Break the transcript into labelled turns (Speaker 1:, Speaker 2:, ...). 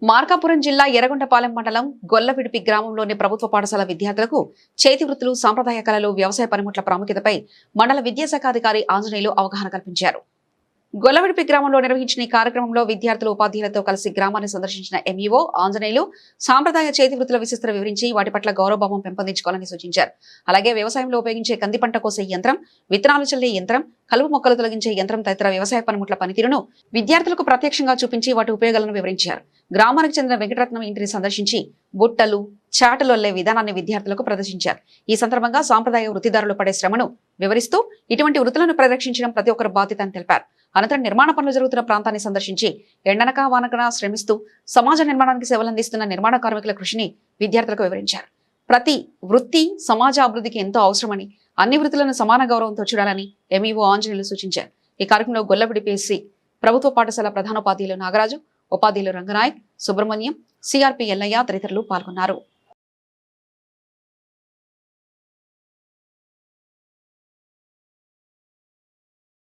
Speaker 1: మార్కాపురం జిల్లా ఎర్రగొండపాలెం మండలం గొల్లవిడిపి గ్రామంలోని ప్రభుత్వ పాఠశాల విద్యార్థులకు చేతి వృత్తులు, సాంప్రదాయ కళలు, వ్యవసాయ పనిముట్ల ప్రాముఖ్యతపై మండల విద్యాశాఖాధికారి ఆంజనేయులు అవగాహన కల్పించారు. గొల్లవిడిపి గ్రామంలో నిర్వహించిన ఈ కార్యక్రమంలో విద్యార్థులు, ఉపాధ్యాయులతో కలిసి గ్రామాన్ని సందర్శించిన ఎంఈఓ ఆంజనేయులు సాంప్రదాయ చేతి వృత్తుల విశిష్టత వివరించి వాటి పట్ల గౌరవభావం పెంపొందించుకోవాలని సూచించారు. అలాగే వ్యవసాయంలో ఉపయోగించే కంది పంట కోసే యంత్రం, విత్తనాలు చల్లే యంత్రం, కలుపు మొక్కలు తొలగించే యంత్రం తదితర వ్యవసాయ పనిముట్ల పనితీరును విద్యార్థులకు ప్రత్యక్షంగా చూపించి వాటి ఉపయోగాలను వివరించారు. గ్రామానికి చెందిన వెంకటరత్నం ఇంటిని సందర్శించి బుట్టలు, చాటలు అల్లే విధానాన్ని విద్యార్థులకు ప్రదర్శించారు. ఈ సందర్భంగా సాంప్రదాయ వృత్తిదారులు పడే శ్రమను వివరిస్తూ ఇటువంటి వృత్తులను పరిరక్షించడం ప్రతి ఒక్కరి బాధ్యత అని తెలిపారు. అనంతరం నిర్మాణ పనులు జరుగుతున్న ప్రాంతాన్ని సందర్శించి ఎండనక వానకన శ్రమిస్తూ సమాజ నిర్మాణానికి సేవలందిస్తున్న నిర్మాణ కార్మికుల కృషిని విద్యార్థులకు వివరించారు. ప్రతి వృత్తి సమాజ అభివృద్ధికి ఎంతో అవసరమని, అన్ని వృత్తులను సమాన గౌరవంతో చూడాలని ఎంఈఓ ఆంజనేయులు సూచించారు. ఈ కార్యక్రమంలో గొల్లవిడిపి ప్రభుత్వ పాఠశాల ప్రధానోపాధ్యాయులు నాగరాజు, ఉపాధ్యాయులు రంగనాయక్, సుబ్రహ్మణ్యం, సిఆర్పి ఎల్లయ్య తదితరులు పాల్గొన్నారు.